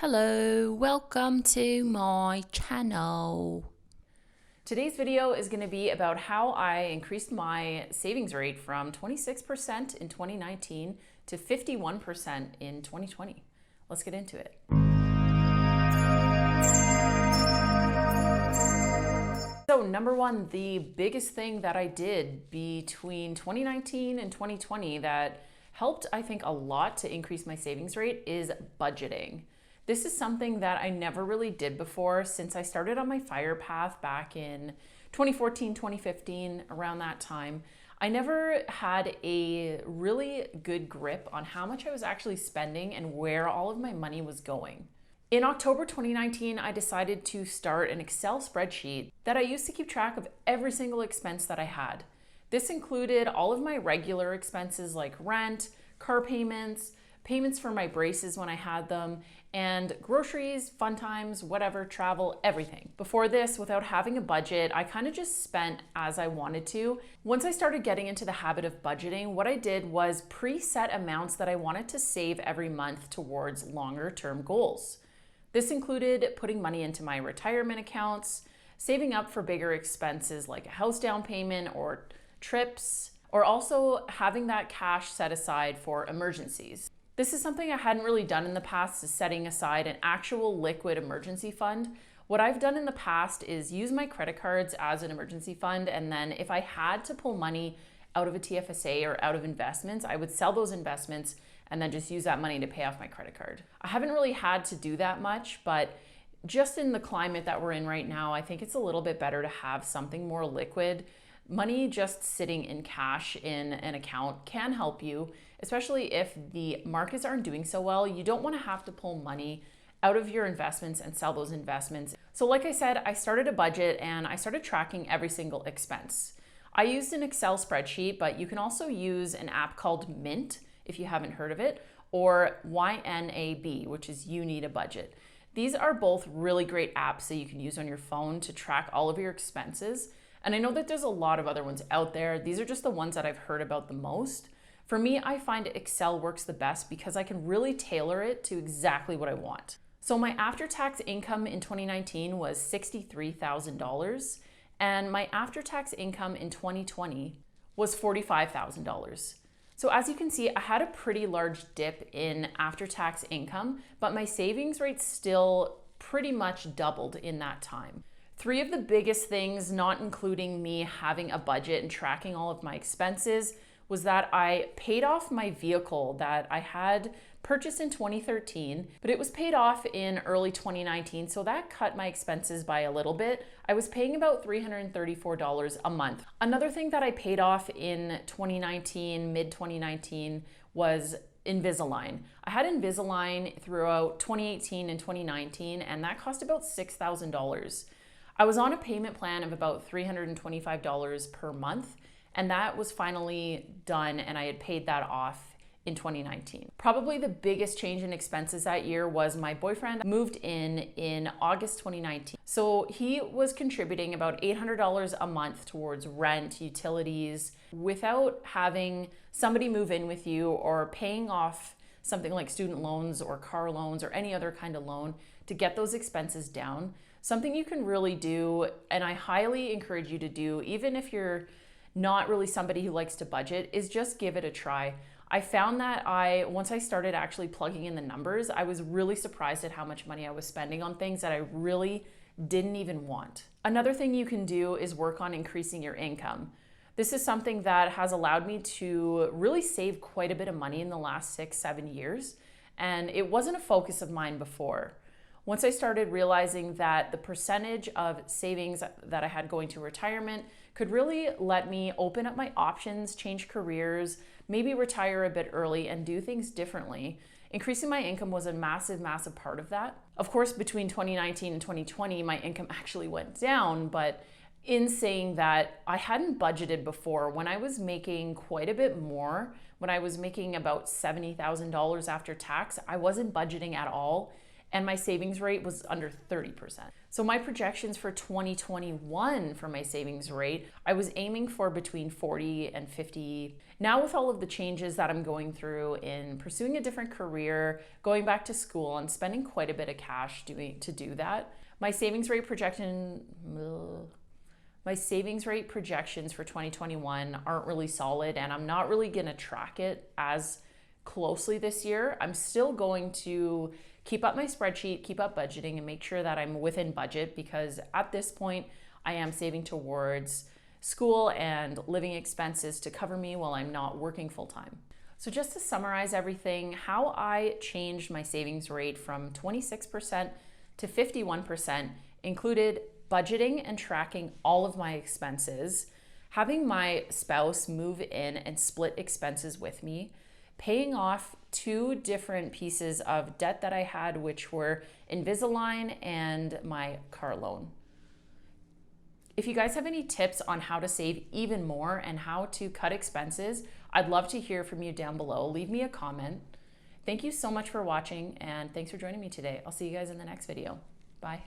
Hello, welcome to my channel. Today's video is going to be about how I increased my savings rate from 26% in 2019 to 51% in 2020. Let's get into it. So number one, the biggest thing that I did between 2019 and 2020 that helped, I think, a lot to increase my savings rate is budgeting. This is something that I never really did before since I started on my FIRE path back in 2014, 2015, around that time. I never had a really good grip on how much I was actually spending and where all of my money was going. In October 2019, I decided to start an Excel spreadsheet that I used to keep track of every single expense that I had. This included all of my regular expenses like rent, car payments, payments for my braces when I had them, and groceries, fun times, whatever, travel, everything. Before this, without having a budget, I kind of just spent as I wanted to. Once I started getting into the habit of budgeting, what I did was preset amounts that I wanted to save every month towards longer term goals. This included putting money into my retirement accounts, saving up for bigger expenses like a house down payment or trips, or also having that cash set aside for emergencies. This is something I hadn't really done in the past, is setting aside an actual liquid emergency fund. What I've done in the past is use my credit cards as an emergency fund, and then if I had to pull money out of a TFSA or out of investments, I would sell those investments and then just use that money to pay off my credit card. I haven't really had to do that much, but just in the climate that we're in right now, I think it's a little bit better to have something more liquid. Money just sitting in cash in an account can help you, especially if the markets aren't doing so well. You don't want to have to pull money out of your investments and sell those investments. So like I said, I started a budget and I started tracking every single expense. I used an Excel spreadsheet, but you can also use an app called Mint if you haven't heard of it, or YNAB, which is You Need a Budget. These are both really great apps that you can use on your phone to track all of your expenses. And I know that there's a lot of other ones out there. These are just the ones that I've heard about the most. For me, I find Excel works the best because I can really tailor it to exactly what I want. So my after-tax income in 2019 was $63,000, and my after-tax income in 2020 was $45,000. So as you can see, I had a pretty large dip in after-tax income, but my savings rate still pretty much doubled in that time. Three of the biggest things, not including me having a budget and tracking all of my expenses, was that I paid off my vehicle that I had purchased in 2013, but it was paid off in early 2019, so that cut my expenses by a little bit. I was paying about $334 a month. Another thing that I paid off in 2019, mid-2019, was Invisalign. I had Invisalign throughout 2018 and 2019, and that cost about $6,000. I was on a payment plan of about $325 per month, and that was finally done, and I had paid that off in 2019. Probably the biggest change in expenses that year was my boyfriend moved in August 2019. So he was contributing about $800 a month towards rent, utilities, without having somebody move in with you or paying off something like student loans or car loans or any other kind of loan to get those expenses down. Something you can really do, and I highly encourage you to do, even if you're not really somebody who likes to budget, is just give it a try. I found that once I started actually plugging in the numbers, I was really surprised at how much money I was spending on things that I really didn't even want. Another thing you can do is work on increasing your income. This is something that has allowed me to really save quite a bit of money in the last 6-7 years, and it wasn't a focus of mine before. Once I started realizing that the percentage of savings that I had going to retirement could really let me open up my options, change careers, maybe retire a bit early and do things differently, increasing my income was a massive, massive part of that. Of course, between 2019 and 2020, my income actually went down, but in saying that, I hadn't budgeted before. When I was making quite a bit more, when I was making about $70,000 after tax, I wasn't budgeting at all. and my savings rate was under 30%. So my projections for 2021 for my savings rate, I was aiming for between 40 and 50. Now with all of the changes that I'm going through in pursuing a different career, going back to school and spending quite a bit of cash to do that, my savings rate projections for 2021 aren't really solid, and I'm not really going to track it as closely this year. I'm still going to keep up my spreadsheet, keep up budgeting, and make sure that I'm within budget, because at this point I am saving towards school and living expenses to cover me while I'm not working full time. So just to summarize everything, how I changed my savings rate from 26% to 51% included budgeting and tracking all of my expenses, having my spouse move in and split expenses with me, paying off 2 different pieces of debt that I had, which were Invisalign and my car loan. If you guys have any tips on how to save even more and how to cut expenses, I'd love to hear from you down below. Leave me a comment. Thank you so much for watching, and thanks for joining me today. I'll see you guys in the next video.